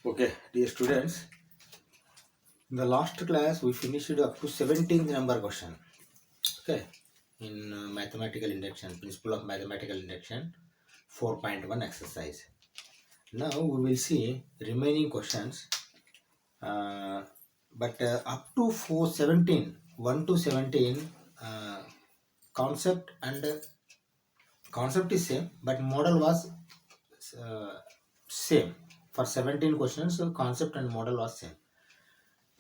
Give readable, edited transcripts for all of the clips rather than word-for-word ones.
Okay, dear students, in the last class we finished up to 17th number question. Okay, in mathematical induction, principle of mathematical induction, 4.1 exercise. Now we will see remaining questions, uh, but up to 417, 1 to 17, concept and concept is same, but model was same. For 17 questions, so concept and model was same.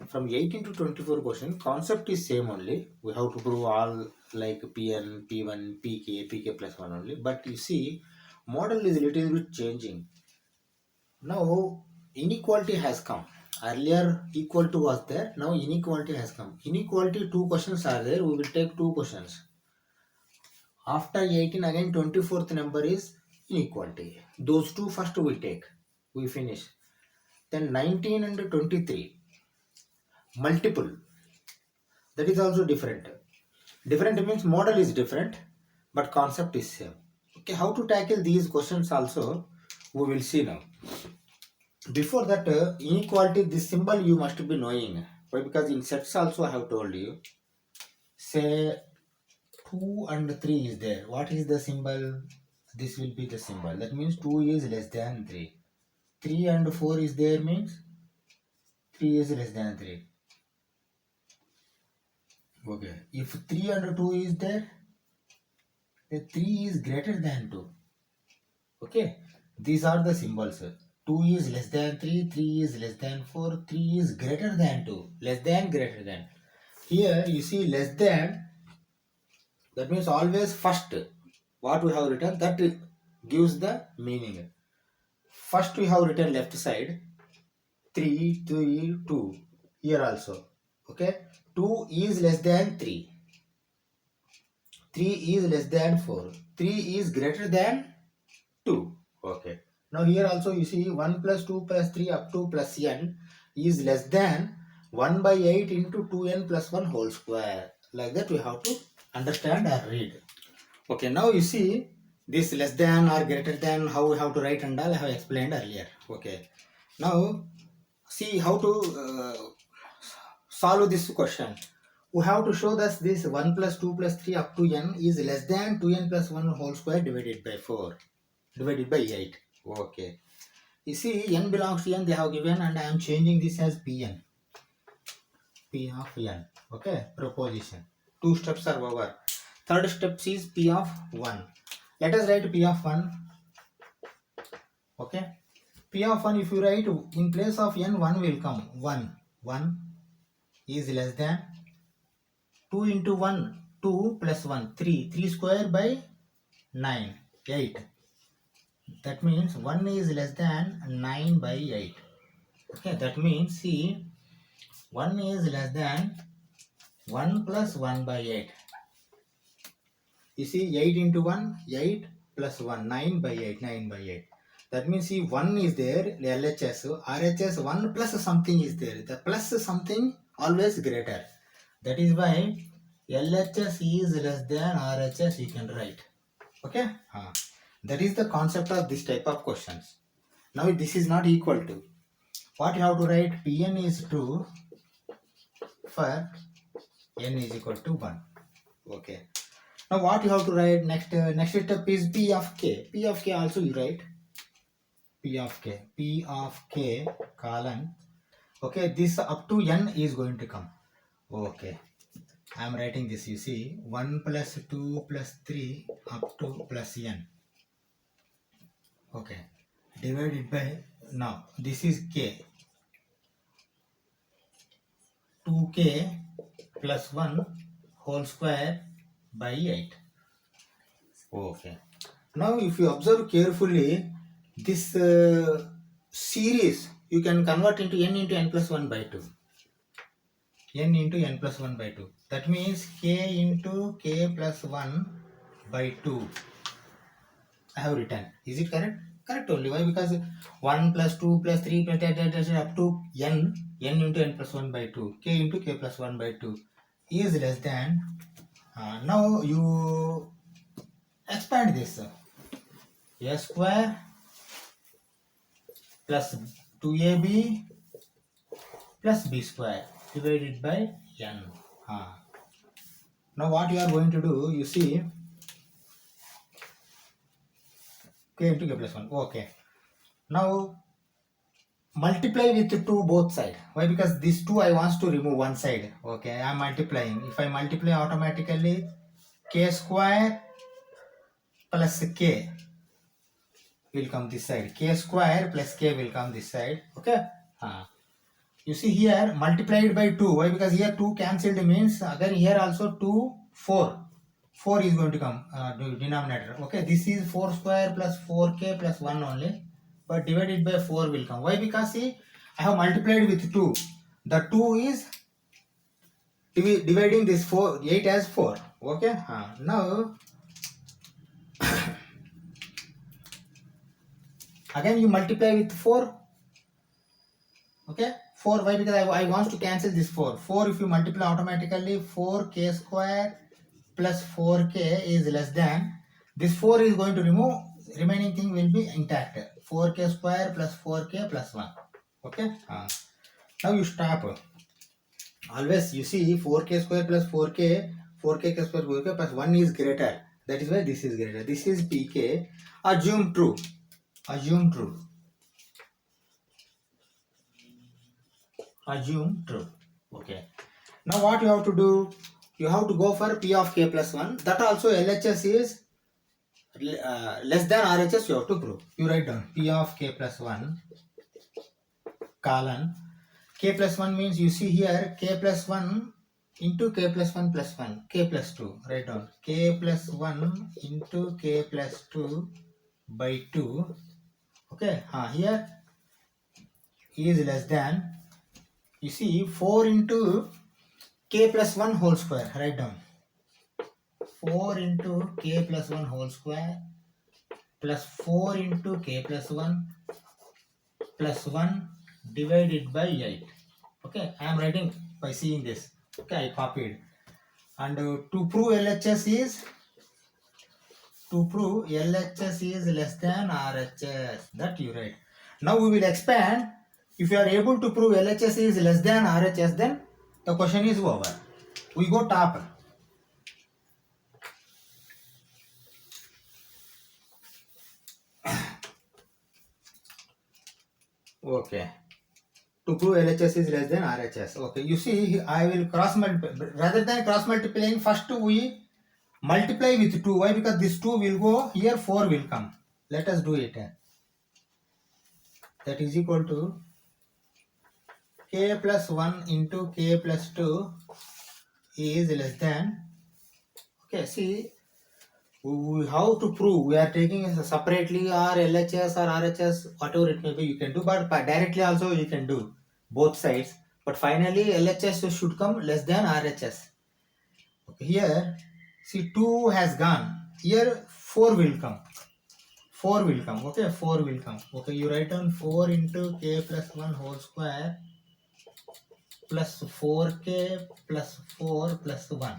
From 18 to 24 question, concept is same only. We have to prove all like Pn, P1, Pk, Pk plus 1 only. But you see, model is a little bit changing. Now, inequality has come. Earlier, equal to was there. Now, inequality has come. Inequality, two questions are there. We will take two questions. After 18, again 24th number is inequality. Those two first we take. We finish. Then 19 and 23. Multiple. That is also different. Different means model is different, but concept is same. Okay, how to tackle these questions also we will see now. Before that, inequality, this symbol you must be knowing. Why? Because in sets also I have told you. Say 2 and 3 is there. What is the symbol? This will be the symbol. That means 2 is less than 3. 3 and 4 is there means 3 is less than 3. Okay. If 3 and 2 is there, the 3 is greater than 2. Okay, these are the symbols. 2 is less than 3, 3 is less than 4, 3 is greater than 2, less than, greater than. Here you see less than, that means always first. What we have written, that gives the meaning. First we have written left side, 3, 3, 2. Here also. Okay, 2 is less than 3. 3 is less than 4. 3 is greater than 2. Okay. Now here also you see 1 plus 2 plus 3 up to plus n is less than 1 by 8 into 2n plus 1 whole square. Like that we have to understand or read. Okay, now you see this less than or greater than, how we have to write and all I have explained earlier. Okay. Now see how to solve this question. We have to show that this 1 plus 2 plus 3 up to n is less than 2n plus 1 whole square divided by 4 divided by 8. Okay. You see, n belongs to n they have given, and I am changing this as Pn. P of n. Okay. Proposition. Two steps are over. Third step is P of 1. Let us write P of 1. Okay. P of 1, if you write in place of n, 1 will come. 1. 1 is less than 2 into 1. 2 plus 1. 3. 3 square by 9. 8. That means 1 is less than 9 by 8. Okay, that means see 1 is less than 1 plus 1 by 8. You see 8 into 1, 8 plus 1, 9 by 8, 9 by 8. That means see 1 is there, LHS, RHS 1 plus something is there. The plus something always greater. That is why LHS is less than RHS you can write. Okay? That is the concept of this type of questions. Now this is not equal to. What you have to write? Pn is true for n is equal to 1. Okay. Now what you have to write next? Next step is P of k. P of k also you write. P of k. P of k colon. Okay, this up to n is going to come. Okay. I am writing this. You see 1 plus 2 plus 3 up to plus n. Okay. Divided by, now this is k. 2k plus 1 whole square by 8. Okay. Now if you observe carefully, this series you can convert into n into n plus 1 by 2. N into n plus 1 by 2. That means k into k plus 1 by 2. I have written. Is it correct? Correct only. Why? Because 1 plus 2 plus 3 plus up to n into n plus 1 by 2. K into k plus 1 by 2 is less than. Now you expand this. A square plus 2ab plus b square divided by n. Now what you are going to do, you see, k into k plus 1. Okay. Now multiply with 2 both side. Why? Because this 2 I want to remove one side. Okay, I am multiplying. If I multiply automatically, k square plus k will come this side. K square plus k will come this side. Okay. You see here multiplied by 2. Why? Because here 2 cancelled means again here also 2, 4. 4 is going to come denominator. Okay, this is 4 square plus 4k plus 1 only. But divided by 4 will come. Why? Because see, I have multiplied with 2. The 2 is dividing this 8 as 4. Okay. Now again you multiply with 4. Okay. 4. Why? Because I want to cancel this 4. 4 if you multiply automatically, 4k square plus 4k is less than. This 4 is going to remove. Remaining thing will be intact. 4k square plus 4k plus 1. Okay. Now you stop. Always you see 4k square plus 4k, 4k square 4k plus 1 is greater. That is why this is greater. This is pk. Assume true. Assume true. Assume true. Okay. Now what you have to do? You have to go for p of k plus 1. That also LHS is less than RHS you have to prove. You write down p of k plus 1 colon k plus 1 means you see here k plus 1 into k plus 1 plus 1 k plus 2. Write down k plus 1 into k plus 2 by 2. Okay. Here is less than. You see 4 into k plus 1 whole square. Write down 4 into k plus 1 whole square plus 4 into k plus 1 plus 1 divided by 8. Okay, I am writing by seeing this. Okay, I copied. And to prove LHS is less than RHS. That you write. Now we will expand. If you are able to prove LHS is less than RHS, then the question is over. We go top. Okay. To prove LHS is less than RHS. Okay. You see, I will cross multiply. Rather than cross multiplying, first we multiply with 2. Why? Because this 2 will go here, 4 will come. Let us do it. That is equal to k plus 1 into k plus 2 is less than. Okay, see, how to prove? We are taking separately or LHS or RHS, whatever it may be, you can do, but directly also you can do both sides. But finally, LHS should come less than RHS. Okay, here, see, 2 has gone. Here, 4 will come. 4 will come. Okay, 4 will come. Okay, you write down 4 into k plus 1 whole square plus 4k plus 4 plus 1.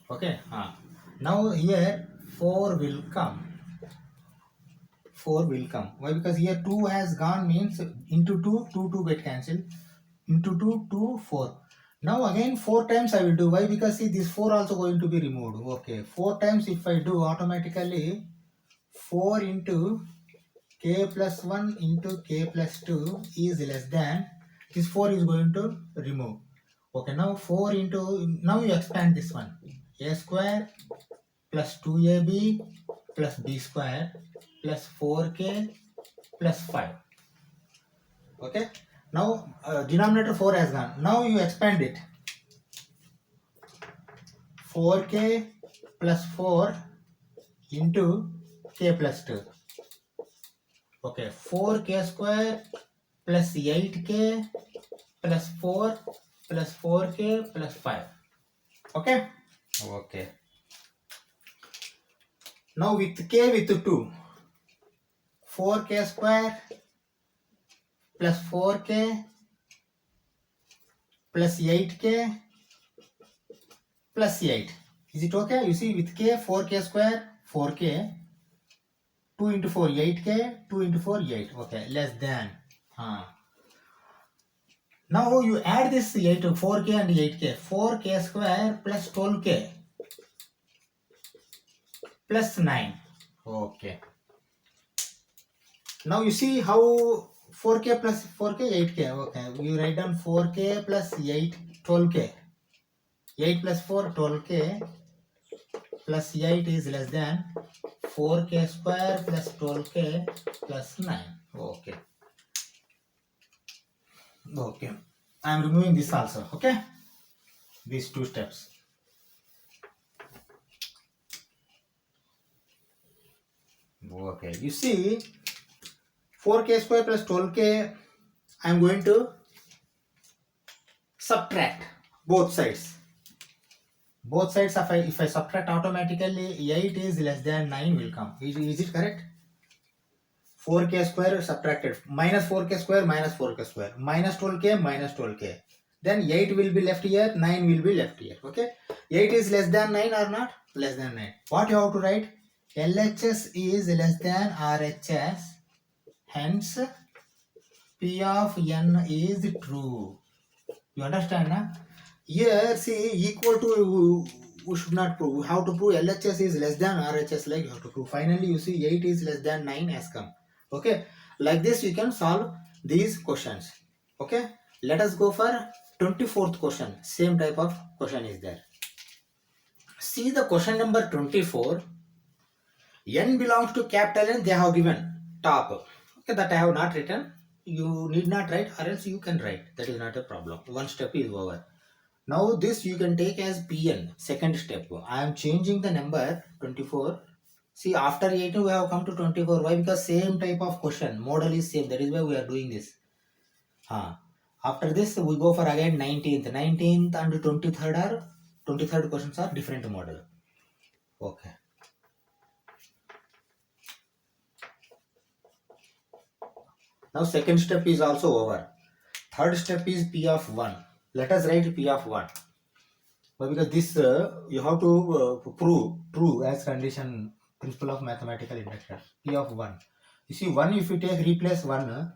Okay, now here 4 will come. 4 will come. Why? Because here 2 has gone means into 2 get cancelled. Into 2, 4. Now again 4 times I will do. Why? Because see, this 4 also going to be removed. Okay, 4 times if I do, automatically 4 into k plus 1 into k plus 2 is less than. This 4 is going to remove. Okay, now 4 into, now you expand this one. A square plus 2ab plus b square plus 4k plus 5. Okay, now denominator 4 has gone. Now you expand it. 4k plus 4 into k plus 2. Okay, 4k square plus 8k plus 4 plus 4k plus 5. Okay. Okay. Now with k with 2. 4k square plus 4k plus 8k plus 8. Is it okay? You see, with k, 4k square, 4k 2 into 4 8k, 2 into 4 8. Okay, less than. Now you add this 8 4k and 8k. 4k square plus 12k plus 9. Okay. Now you see how 4k plus 4k 8k. Okay, you write down 4k plus 8 12k. 8 plus 4 12k plus 8 is less than 4k square plus 12k plus 9. Okay. Okay. I am removing this also. Okay. These two steps. Okay. You see 4k square plus 12k, I am going to subtract both sides. Both sides, if I subtract automatically, 8 is less than 9 will come. Is it correct? 4k square subtracted. Minus 4k square minus 4k square. Minus 12k minus 12k. Then 8 will be left here, 9 will be left here. Okay. 8 is less than 9 or not? Less than 9. What you have to write? LHS is less than RHS. Hence, P of n is true. You understand? Na? Here, see, equal to, we should not prove. We have to prove LHS is less than RHS, like you have to prove. Finally, you see 8 is less than 9 has come. Okay. Like this, you can solve these questions. Okay. Let us go for 24th question. Same type of question is there. See the question number 24. N belongs to capital N, they have given top. Okay, that I have not written. You need not write, or else you can write. That is not a problem. One step is over. Now this you can take as Pn, second step. I am changing the number 24. See, after 18 we have come to 24. Why? Because same type of question. Model is same. That is why we are doing this. After this we go for again 19th. 19th and 23rd are 23rd questions are different model. Okay. Now second step is also over. Third step is P of 1. Let us write P of 1. But because this you have to prove true as condition, principle of mathematical induction. P of 1. You see 1, if you take replace 1,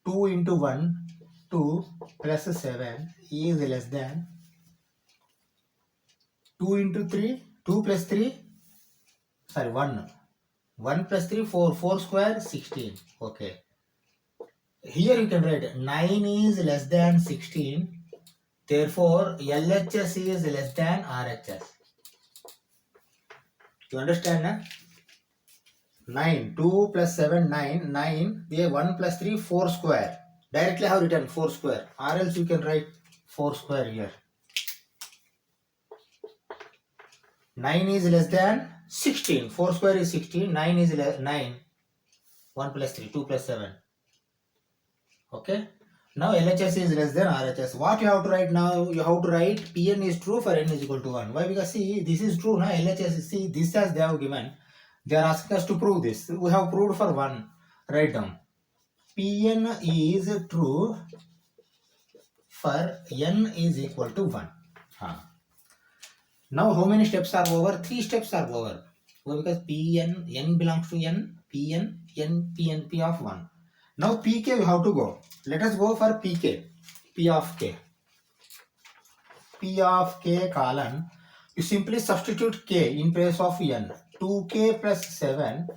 2 into 1, 2 plus 7 is less than 2 into 3, 2 plus 3, sorry 1. 1 plus 3, 4, 4 square 16. Okay. Here you can write 9 is less than 16. Therefore, LHS is less than RHS. You understand? Na? 9, 2 plus 7, 9, 9, we have 1 plus 3, 4 square. Directly I have written 4 square. Or else you can write 4 square here. 9 is less than 16. 4 square is 16. 9 is 9. 1 plus 3, 2 plus 7. Okay. Now LHS is less than RHS. What you have to write now? You have to write Pn is true for n is equal to 1. Why? Because see, this is true. Now LHS, see, this as they have given. They are asking us to prove this. We have proved for 1. Write down. Pn is true for n is equal to 1. Now how many steps are over? 3 steps are over. Why? Because Pn, n belongs to n, Pn, n, Pn, P of 1. Now Pk you have to go. Let us go for Pk. P of k. P of k colon. You simply substitute k in place of n. 2k plus 7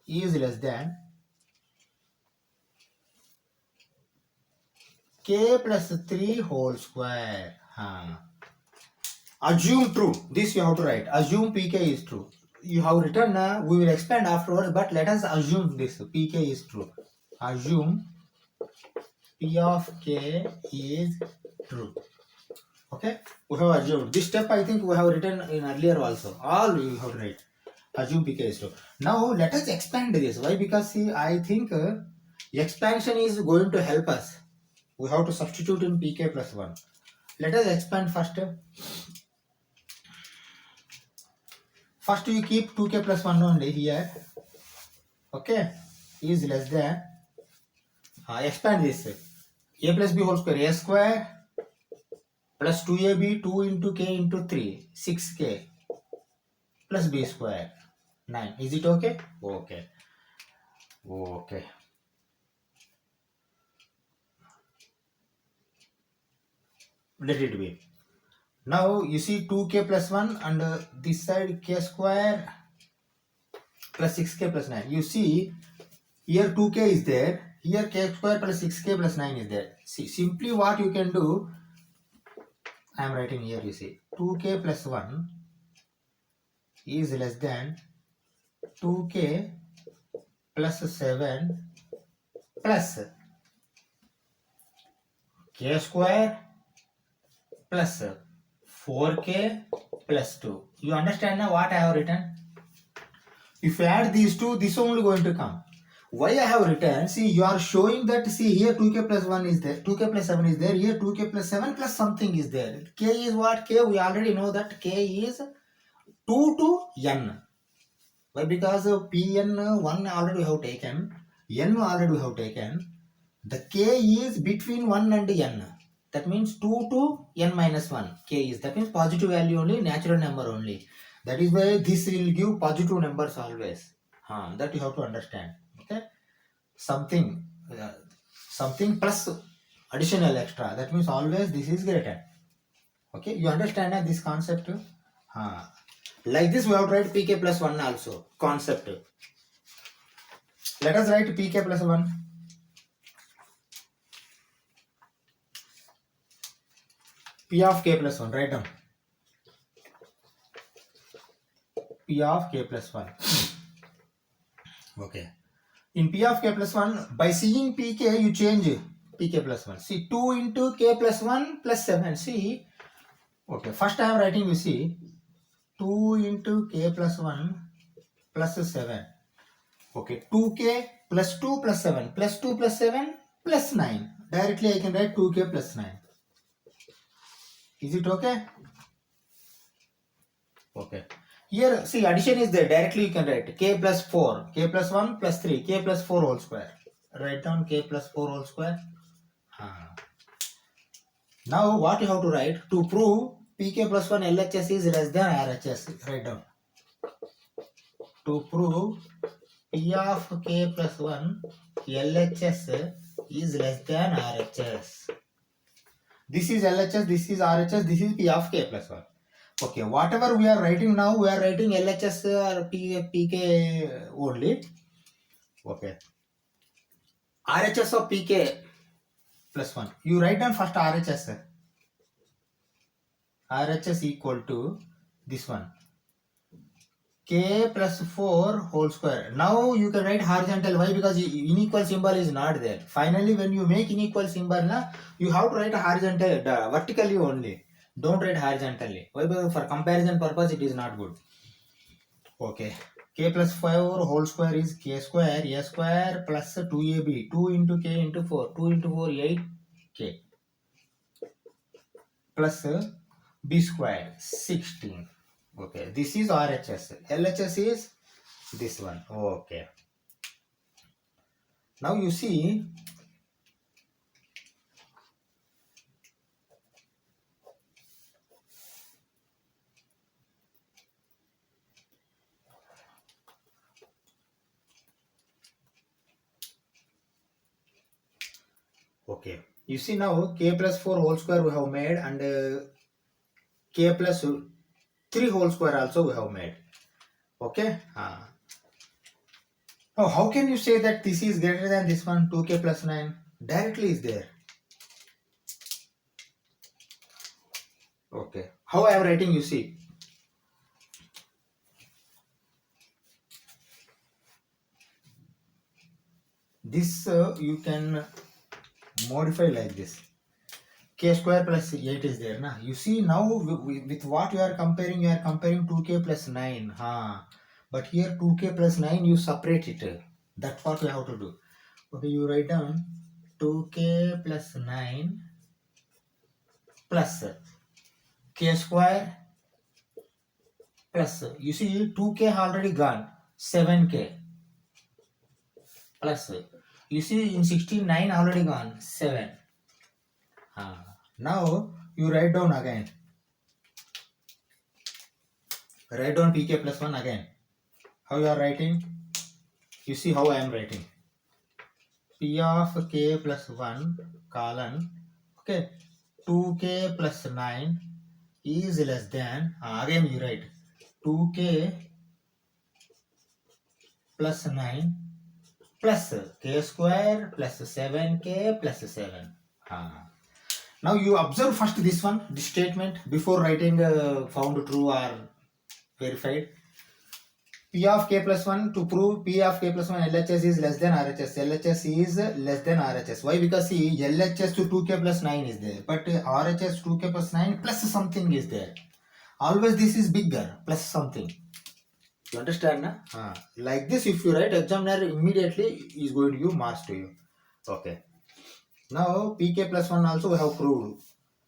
is less than k plus 3 whole square. Assume true. This you have to write. Assume Pk is true. You have written, we will expand afterwards, but let us assume this. Pk is true. Assume P of k is true. Okay, we have assumed. This step I think we have written in earlier also. All you have to write. Assume Pk is true. Now let us expand this. Why? Because see, I think expansion is going to help us. We have to substitute in Pk plus 1. Let us expand first. First you keep 2k plus 1 only here. Okay, is less than. Expand this. A plus b whole square. A square plus 2ab 2 into k into 3. 6k plus b square. 9. Is it okay? Okay. Okay. Let it be. Now you see 2k plus 1 and this side k square plus 6k plus 9. You see here 2k is there, here k square plus 6k plus 9 is there. See, simply what you can do, I am writing here, you see 2k plus 1 is less than 2k plus 7 plus k square plus 4k plus 2. You understand now what I have written? If you add these two, this only going to come. Why I have written? See, you are showing that, see here 2k plus 1 is there, 2k plus 7 is there, here 2k plus 7 plus something is there. K is what? K, we already know that k is 2 to n. Why? Because Pn 1 already we have taken, n already we have taken. The k is between 1 and n. That means 2 to n minus 1. K is, that means positive value only, natural number only. That is why this will give positive numbers always. That you have to understand. Okay. Something, something plus additional extra. That means always this is greater. Okay. You understand this concept? Like this we have to write pk plus 1 also. Concept. Let us write pk plus 1. P of k plus 1. Write down. P of k plus 1. Okay. In P of k plus 1, by seeing pk, you change pk plus 1. See, 2 into k plus 1 plus 7. See, okay, first I am writing, you see, 2 into k plus 1 plus 7. Okay, 2k plus 2 plus 7 plus 2 plus 7 plus 9. Directly I can write 2k plus 9. Is it okay? Okay. Here, see, addition is there. Directly you can write k plus 4, k plus 1 plus 3, k plus 4 whole square. Write down k plus 4 whole square. Now, what you have to write? To prove pk plus 1 LHS is less than RHS. Write down. To prove p of k plus 1 LHS is less than RHS. This is LHS, this is RHS, this is p of k plus 1. Okay, whatever we are writing now, we are writing LHS or PK only. Okay. RHS of PK plus 1. You write down first RHS. RHS equal to this one. K plus 4 whole square. Now you can write horizontal. Why? Because unequal symbol is not there. Finally, when you make unequal symbol, you have to write a horizontal, vertically only. Don't write horizontally. Why? Because for comparison purpose, it is not good. Okay. K plus 4 whole square is k square, a square plus 2ab. 2 into k into 4. 2 into 4, 8k. Plus b square, 16. Okay. This is RHS. LHS is this one. Okay. Now you see, okay. You see now k plus 4 whole square we have made, and k plus 3 whole square also we have made. Okay. Now how can you say that this is greater than this one, 2k plus 9? Directly is there. Okay. How I am writing, you see. This you can modify like this. K square plus 8 is there. You see now with what you are comparing 2k plus 9. But here 2k plus 9 you separate it. That's what you have to do. Okay, you write down 2k plus 9 plus k square plus, you see 2k already gone, 7k plus, you see in 16 9 already gone, 7. Now you write down again. Write down pk plus 1 again. How you are writing? You see how I am writing. P of k plus 1 colon, okay, 2k plus 9 is less than, again you write 2k plus 9 plus k square plus 7k plus 7. Now you observe first this one, this statement, before writing found true or verified. P of k plus 1, to prove P of k plus 1 LHS is less than RHS. LHS is less than RHS. Why? Because see, LHS to 2k plus 9 is there, but RHS 2k plus 9 plus something is there. Always this is bigger, plus something. You understand? Na? Like this, if you write, examiner immediately is going to give marks to you. Okay. Now pk plus 1 also we have proved.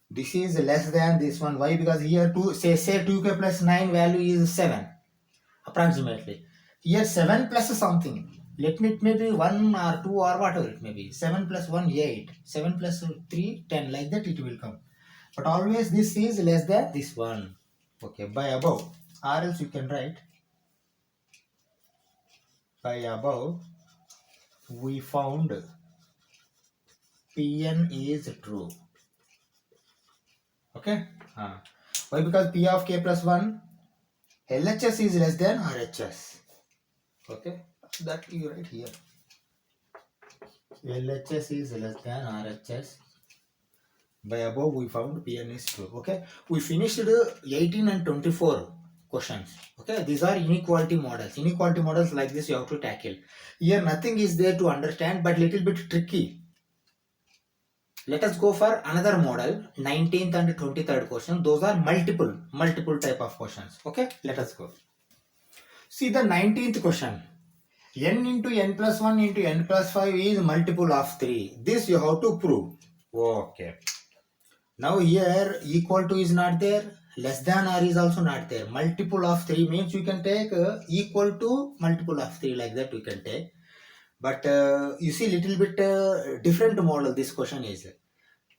This is less than this one. Why? Because here say 2k plus 9 value is 7 approximately. Here 7 plus something. Let me, it may be 1 or 2 or whatever it may be. 7 plus 1 8. 7 plus 3 10. Like that it will come. But always this is less than this one. Okay, by above. Or else you can write by above we found Pn is true. Okay. Why? Because P of k plus 1 LHS is less than RHS. Okay. That you write here. LHS is less than RHS. By above we found Pn is true. Okay. We finished 18 and 24 questions. Okay. These are inequality models. Inequality models like this you have to tackle. Here nothing is there to understand, but little bit tricky. Let us go for another model, 19th and 23rd question. Those are multiple type of questions. Okay, let us go. See the 19th question. N into n plus 1 into n plus 5 is multiple of 3. This you have to prove. Okay. Now here equal to is not there. Less than or is also not there. Multiple of 3 means you can take equal to multiple of 3, like that you can take. But you see little bit different model this question is.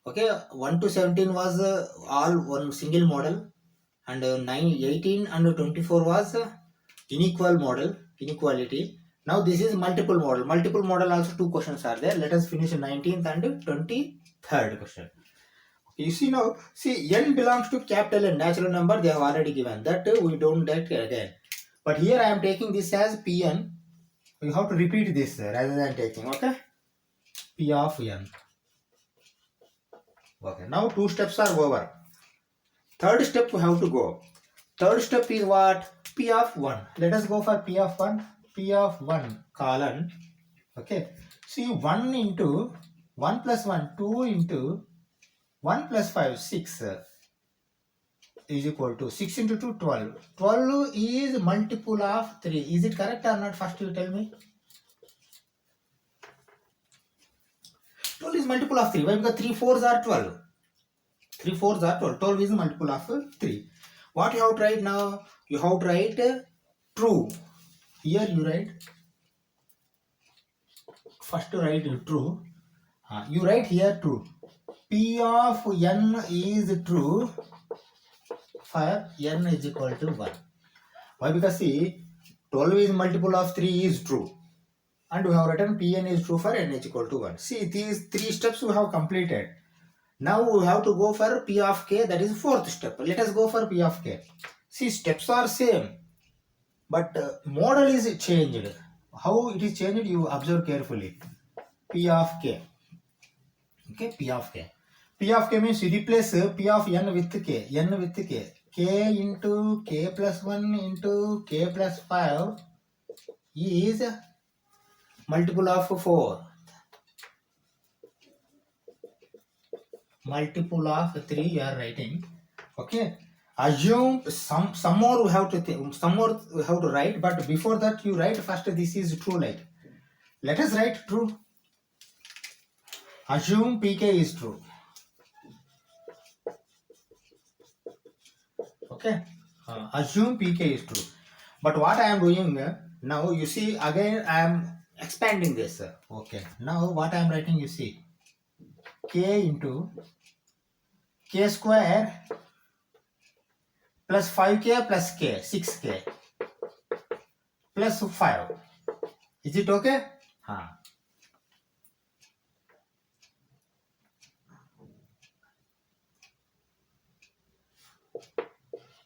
Okay, 1 to 17 was all one single model, and 18 and 24 was inequality. Now this is multiple model. Multiple model also 2 questions are there. Let us finish 19th and 23rd question. You see now, see n belongs to capital N, natural number they have already given. That we don't get again. But here I am taking this as Pn. We have to repeat this rather than taking, okay? P of n. Okay, now 2 steps are over. Third step we have to go. Third step is what? P of 1. Let us go for P of 1. P of 1 colon. Okay. See 1 into 1 plus 1, 2 into 1 plus 5, 6 is equal to 6 into 2, 12. 12 is multiple of 3. Is it correct or not? First you tell me. 12 is multiple of 3. Why? Because 3 4s are 12. 3 4s are 12. 12 is multiple of 3. What you have to write now? You have to write true. Here you write, first to write true. You write here true. P of n is true for n is equal to 1. Why? Because see, 12 is multiple of 3 is true. And we have written Pn is true for n is equal to 1. See, these 3 steps we have completed. Now we have to go for P of k, that is 4th step. Let us go for P of k. See, steps are same, but model is changed. How it is changed, you observe carefully. P of k. Okay, P of k. P of k means you replace P of n with k. N with k. K into k plus 1 into k plus 5 is multiple of 4. Multiple of 3 you are writing. Okay. Assume some more we have to think, some more we have to write, but before that you write first this is true, like. Let us write true. Assume pk is true. Okay. Assume pk is true. But what I am doing now, you see, again I am expanding this. Okay. Now what I am writing, you see, k into k square plus 5k plus k, 6k plus 5. Is it okay?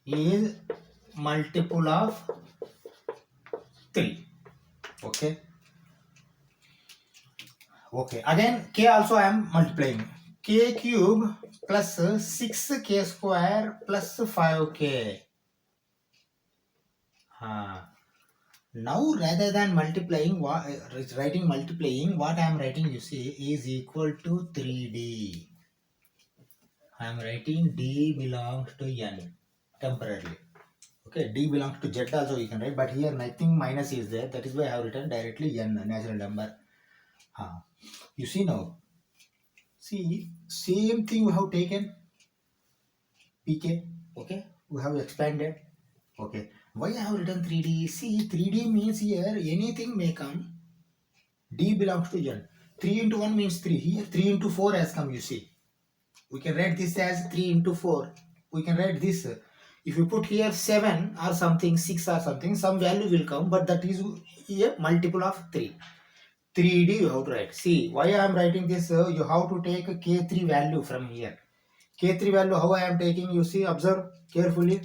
is multiple of 3. Okay. Okay. Again, k also I am multiplying. K cube plus 6k square plus 5k. Now rather than multiplying, writing multiplying, what I am writing, you see, is equal to 3d. I am writing d belongs to n temporarily. Okay, d belongs to z also you can write, but here nothing minus is there. That is why I have written directly n, natural number. You see now. See, same thing we have taken pk. Okay, we have expanded. Okay, why I have written 3d? See, 3d means here anything may come. D belongs to n. 3 into 1 means 3. Here 3 into 4 has come, you see. We can write this as 3 into 4. We can write this. If you put here 7 or something, 6 or something, some value will come, but that is a multiple of 3. 3D you have to write. See, why I am writing this? You have to take a K3 value from here. K3 value, how I am taking, you see, observe carefully.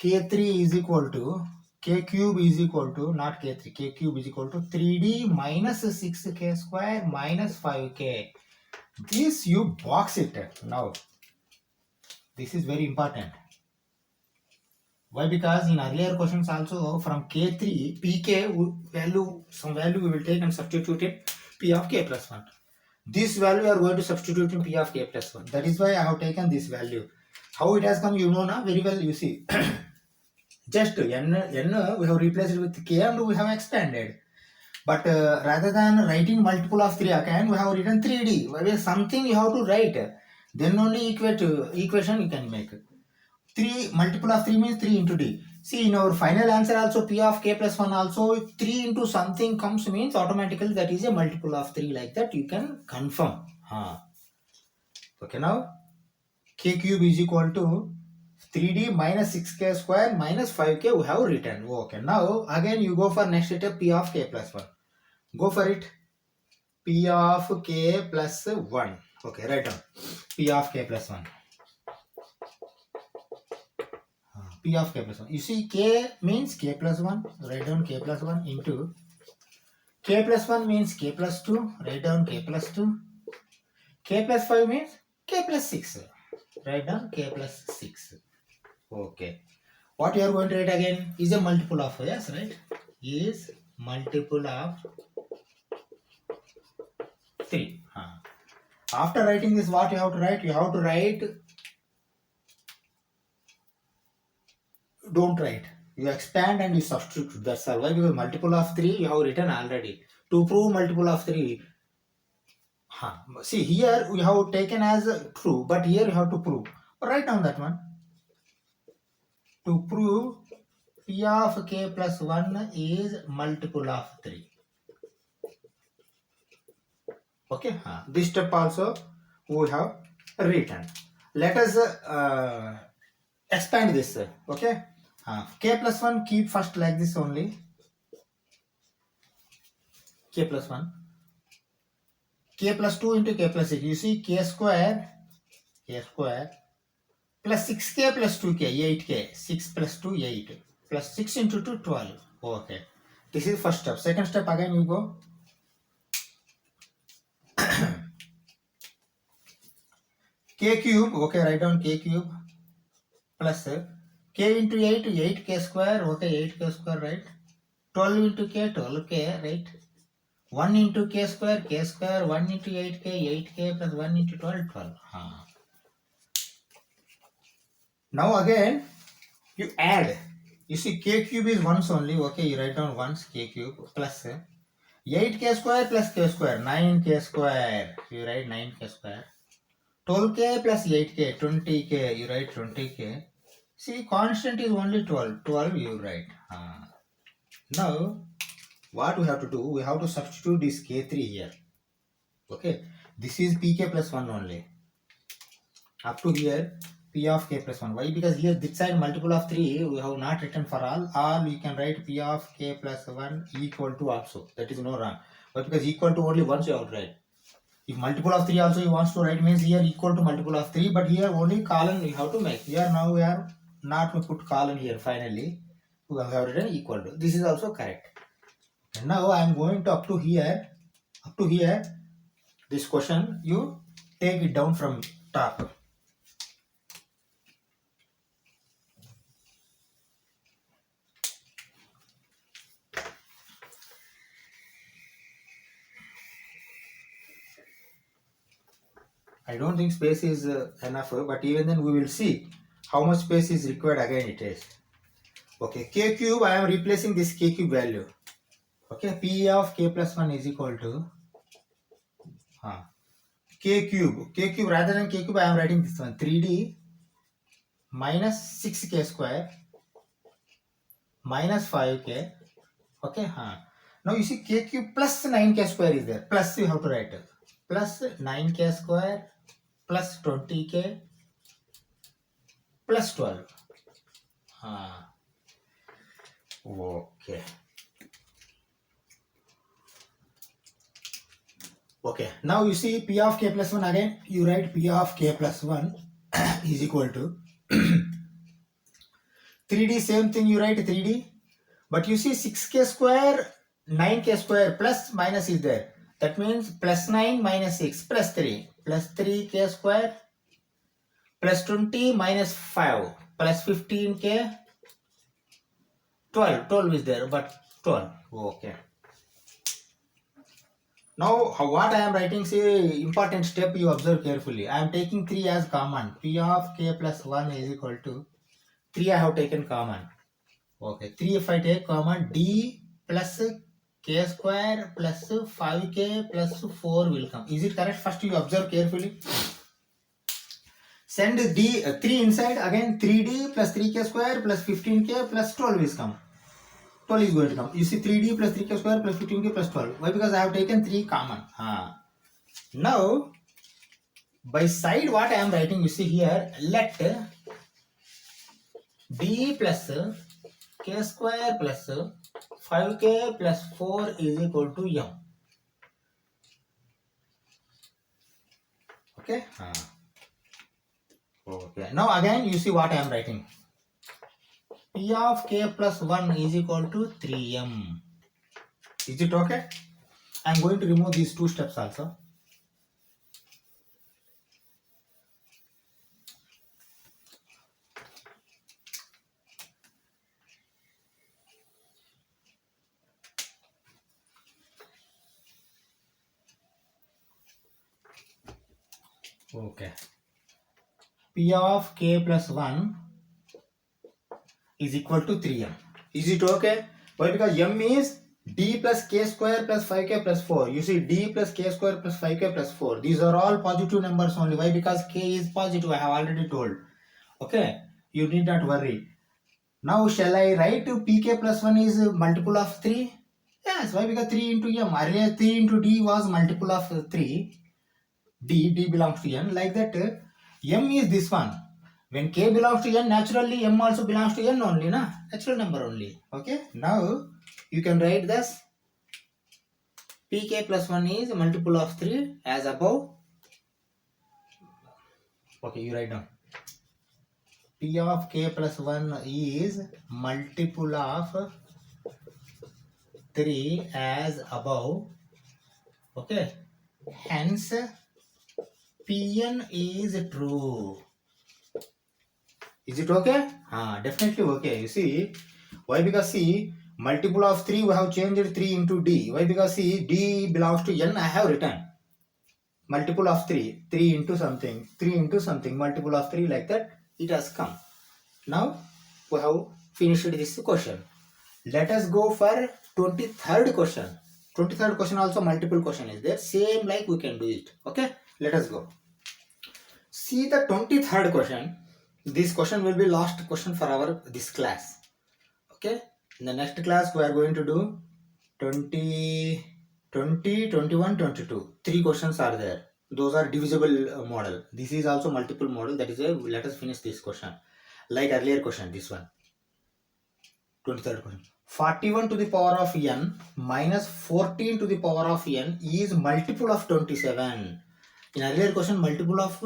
K3 is equal to, K cube is equal to, not K3, K cube is equal to 3D minus 6k square minus 5k. This you box it now. This is very important. Why? Because in earlier questions also from K3, Pk value, some value we will take and substitute in P of K plus 1. This value we are going to substitute in P of K plus 1. That is why I have taken this value. How it has come, you know now, very well, you see. Just n we have replaced it with K and we have expanded. But rather than writing multiple of 3 again, we have written 3D. Where something you have to write. Then only equation you can make. 3 multiple of 3 means 3 into d. See, in our final answer also P of K plus 1 also 3 into something comes means automatically that is a multiple of 3, like that you can confirm. Okay, now K cube is equal to 3d minus 6k square minus 5k we have written. Okay, now again you go for next step P of K plus 1. Go for it. P of K plus 1. Okay, write down. P of K plus 1. P of K plus 1. You see, K means K plus 1. Write down K plus 1 into K plus 1 means K plus 2. Write down K plus 2. K plus 5 means K plus 6. Write down K plus 6. Okay. What you are going to write again is a multiple of, yes, right? Is multiple of 3. After writing this, what you have to write? You have to write, don't write. You expand and you substitute. That's all. Why? Because multiple of 3 you have written already. To prove multiple of 3, see here we have taken as true, but here you have to prove. Write down that one. To prove P of K plus 1 is multiple of 3. Okay, this step also we have written. Let us expand this. Okay, K plus 1 keep first like this only. K plus 1. K plus 2 into K plus 6. You see, K square plus 6k plus 2k, 8k. 6 plus 2, 8. Plus 6 into 2, 12. Okay. This is first step. Second step again you go. K cube. Okay, write down K cube. Plus K into 8, 8k square. Okay, 8k square, right? 12 into K, 12k, right? 1 into K square, 1 into 8k, 8k plus 1 into 12, 12. Now again, you add. You see, K cube is once only. Okay, you write down once K cube plus 8k square plus k square, 9k square. You write 9k square. 12k plus 8k, 20k. You write 20k. See, constant is only 12. 12 you write. Now, what we have to do? We have to substitute this K3 here. Okay, this is Pk plus 1 only. Up to here, P of K plus 1. Why? Because here this side multiple of 3 we have not written for all. All you can write P of K plus 1 equal to also. That is no wrong. But because equal to only once you have to write. If multiple of 3 also you want to write, means here equal to multiple of 3, but here only colon you have to make. Here now we are not to put colon here finally. We have written equal to. This is also correct. And now I am going to up to here. This question you take it down from top. I don't think space is enough, but even then we will see how much space is required again it is. Okay, k cube, I am replacing this k cube value. Okay, p of k plus 1 is equal to k cube. K cube rather than k cube, I am writing this one 3d minus 6k square minus 5k. Okay, now you see k cube plus 9k square is there. Plus you have to write plus 9k square plus 20k plus 12. Okay. Okay, now you see p of k plus 1 again, you write p of k plus 1 is equal to 3d, same thing you write 3d, but you see 6k square, 9k square plus minus is there. That means plus 9 minus 6 plus 3 plus 3k square plus 20 minus 5 plus 15k 12 is there, but 12. Okay. Now what I am writing, say important step you observe carefully. I am taking 3 as common. P of k plus 1 is equal to 3 I have taken common. Okay, 3 if I take common, d plus k square plus 5k plus 4 will come. Is it correct? First you observe carefully. Send d 3 inside, again 3d plus 3k square plus 15k plus 12 is come. 12 is going to come. You see 3d plus 3k square plus 15k plus 12. Why? Because I have taken 3 common. Now, by side what I am writing, you see here, let d plus k square plus 5k plus 4 is equal to m. Okay. Okay. Now again you see what I am writing. P of k plus 1 is equal to 3m. Is it okay? I am going to remove these 2 steps also. Okay. P of k plus 1 is equal to 3m. Is it okay? Why? Because m is d plus k square plus 5k plus 4. You see d plus k square plus 5k plus 4. These are all positive numbers only. Why? Because k is positive. I have already told. Okay. You need not worry. Now shall I write pk plus 1 is multiple of 3? Yes. Why? Because 3 into m. Earlier 3 into d was multiple of 3. D belongs to n. Like that m is this one. When k belongs to n, naturally m also belongs to n only, na? Natural number only. Okay. Now you can write this. Pk plus 1 is multiple of 3 as above. Okay, you write down. P of k plus 1 is multiple of 3 as above. Okay. Hence, Pn is true. Is it okay? Definitely okay. You see, why? Because see, multiple of 3 we have changed 3 into d. Why? Because see, d belongs to n. I have written multiple of 3, 3 into something, 3 into something, multiple of 3, like that it has come. Now we have finished this question. Let us go for 23rd question. 23rd question also multiple question is there. Same like we can do it. Okay, let us go. See the 23rd question. This question will be last question for our this class. Okay, in the next class we are going to do 20, 21, 22. 3 questions are there. Those are divisible model. This is also multiple model. That is why let us finish this question. Like earlier question, this one. 23rd question. 41 to the power of n minus 14 to the power of n is multiple of 27. In earlier question, multiple of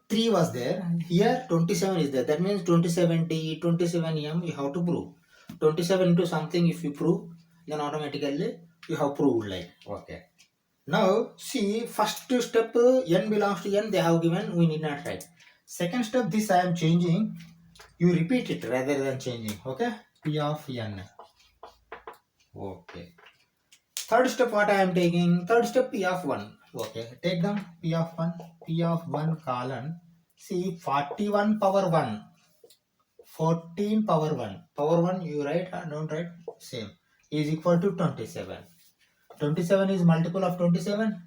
3 was there. Here 27 is there. That means 27d, 27m you have to prove. 27 into something if you prove, then automatically you have proved, like, okay. Now see, first step n belongs to n, they have given, we need not write. Second step, this I am changing. You repeat it rather than changing, okay? P of n. Okay. Third step, what I am taking? Third step, P of 1. Okay. Take them. P of 1. P of 1 colon. See, 41 power 1. 14 power 1. Power 1 you write or don't write? Same. Is equal to 27. 27 is multiple of 27.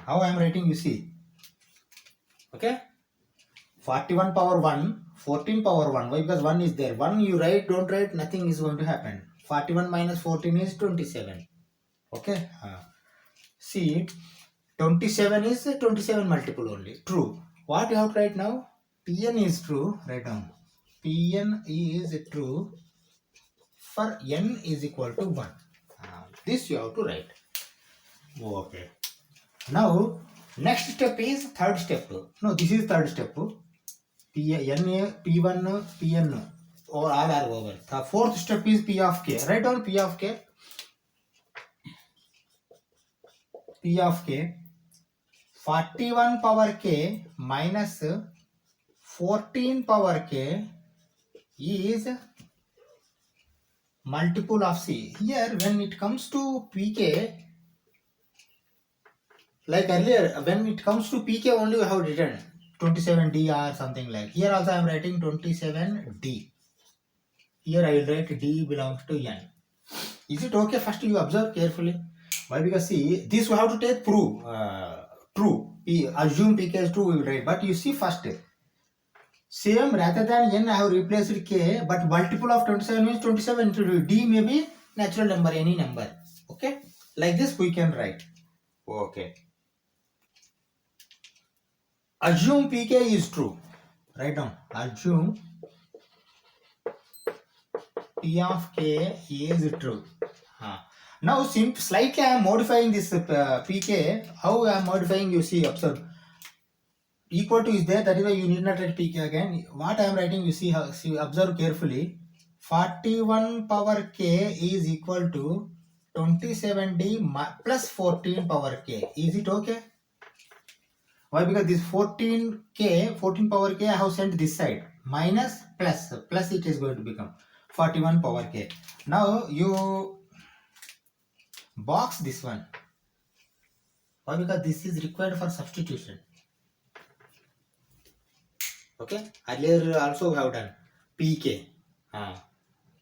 How I am writing, you see. Okay. 41 power 1, 14 power 1. Why? Because 1 is there. 1 you write, don't write, nothing is going to happen. 41 minus 14 is 27. Okay. See, 27 is 27 multiple only. True. What you have to write now? Pn is true. Write down. Pn is true for n is equal to 1. This you have to write. Okay. Now, next step is third step. No, this is third step. P1, Pn, or all are over. The fourth step is P of k. Write down P of k. P of k. 41 power k minus 14 power k is multiple of c. Here, when it comes to pk, like earlier, when it comes to pk only we have written 27d or something like. Here also I am writing 27d. Here I will write d belongs to n. Is it okay? First you observe carefully. Why? Because see, this we have to take prove. True. Assume pk is true, we will write. But you see first. Same, rather than n I have replaced k, but multiple of 27 means 27 into d may be natural number, any number. Okay? Like this we can write. Okay. Assume pk is true. Write down. Assume p of k is true. Now slightly I am modifying this pk. How I am modifying, you see, observe. Equal to is there, that is why you need not write pk again. What I am writing, you see, observe carefully. 41 power k is equal to 27d plus 14 power k. Is it okay? Why? Because this 14 power k I have sent this side. Minus plus it is going to become 41 power k. Now you box this one. Why? Because this is required for substitution. Okay. Earlier also we have done pk.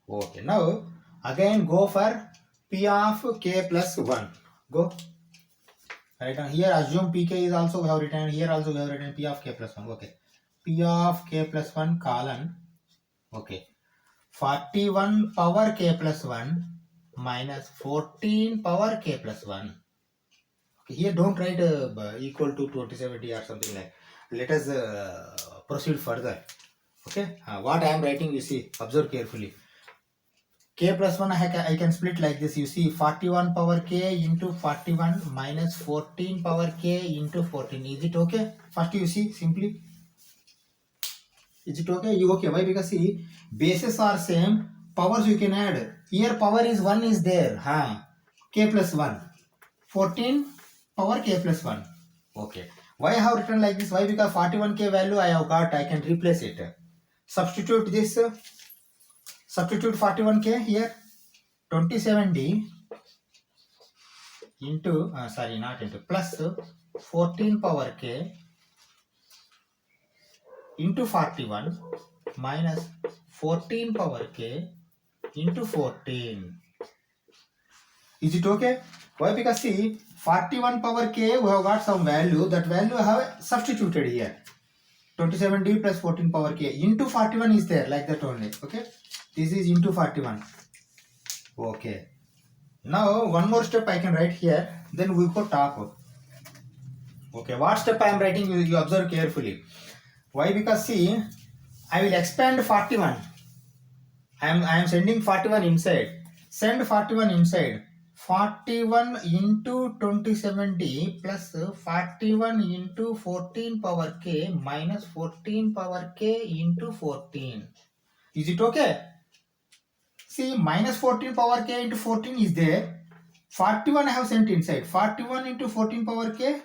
Okay. Now again go for p of k plus 1. Go. Right now here assume pk is also we have written. Here also we have written p of k plus 1. Okay. P of k plus 1 colon. Okay. 41 power k plus 1 minus 14 power k plus 1. Okay. Here don't write equal to 27d or something like. Let us proceed further. Okay. What I am writing, you see, observe carefully. K plus 1 I can split like this. You see, 41 power k into 41 minus 14 power k into 14. Is it okay? First you see simply. Is it okay? You okay? Why? Because see, bases are same, powers you can add. Here power is 1 is there. K plus 1. 14 power k plus 1. Okay. Why I have written like this? Why? Because 41k value I have got, I can replace it. Substitute this. Substitute 41k here. 27d into, not into, plus 14 power k into 41 minus 14 power k into 14. Is it okay? Why? Because see, 41 power k we have got some value. That value I have substituted here. 27d plus 14 power k into 41 is there, like that only. Okay. This is into 41. Okay. Now one more step I can write here. Then we go top. Okay. What step I am writing? You observe carefully. Why? Because see, I will expand 41. I am sending 41 inside. Send 41 inside. 41 into 2070 plus 41 into 14 power k minus 14 power k into 14. Is it okay? See, minus 14 power k into 14 is there. 41 I have sent inside. 41 into 14 power k.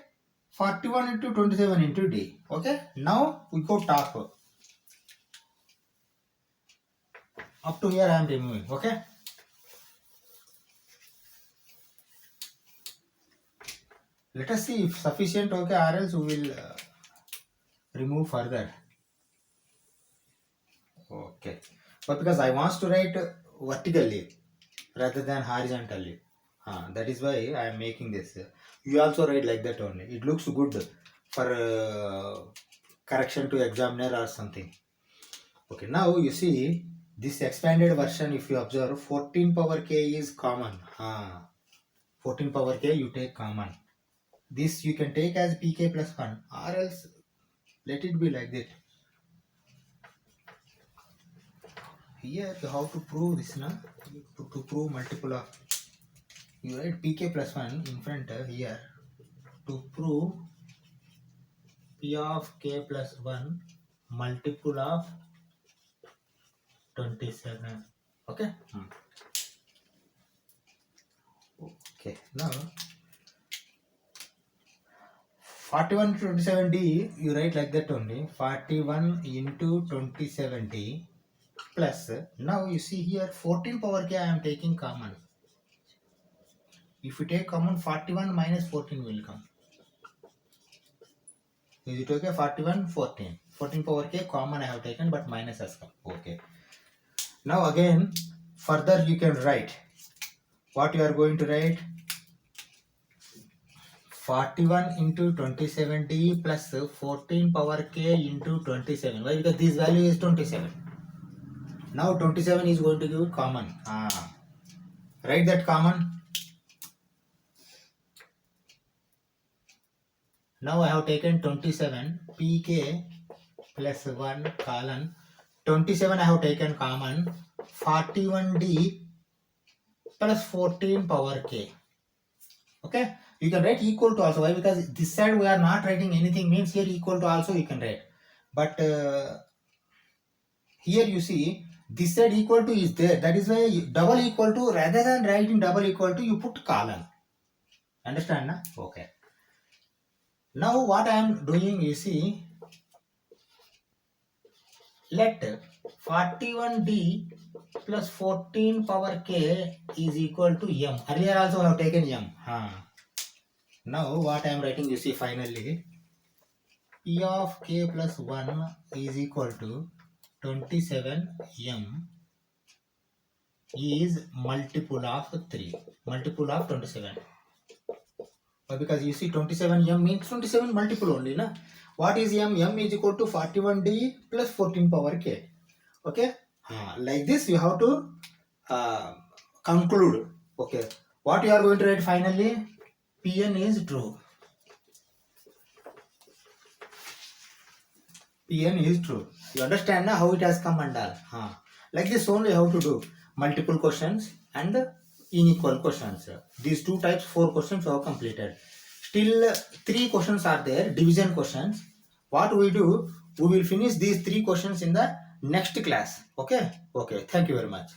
41 into 27 into d. Okay. Now we go top. Up to here I am removing. Okay. Let us see if sufficient, okay, or else we will remove further. Okay. But because I want to write vertically rather than horizontally. That is why I am making this. You also write like that only. It looks good for correction to examiner or something. Okay. Now you see this expanded version, if you observe, 14 power k is common. 14 power k you take common. This you can take as pk plus 1 or else let it be like that. Here you have to prove this, na? To prove multiple of, you write pk plus 1 in front here to prove p of k plus 1 multiple of 27. Okay. Okay. Now 41 to 27d you write like that only. 41 into 2070 plus, now you see here 14 power k I am taking common. If you take common, 41 minus 14 will come. Is it okay? 41, 14. 14 power k common I have taken, but minus has come. Okay. Now again, further you can write. What you are going to write? 41 into 2070 plus 14 power k into 27. Why? Because this value is 27. Now 27 is going to give common. Write that common. Now I have taken 27 pk plus 1 colon 27 I have taken common. 41d plus 14 power k. Okay, you can write equal to also. Why? Because this side we are not writing anything, means here equal to also you can write. But here you see this side equal to is there. That is why double equal to, rather than writing double equal to, you put colon. Understand, na? Okay. Now what I am doing, you see, let 41d plus 14 power k is equal to m. Earlier also I have taken m. Now what I am writing, you see, finally p of k plus 1 is equal to 27m is multiple of 3, multiple of 27. Because you see 27m means 27 multiple only, na? What is m? M is equal to 41d plus 14 power k. Okay. Like this you have to conclude. Okay. What you are going to write finally? Pn is true. Pn is true. You understand now how it has come and all. Like this only how to do multiple questions and unequal questions. These two types, 4 questions are completed. Still 3 questions are there, division questions. What we do, we will finish these 3 questions in the next class. Okay. Thank you very much.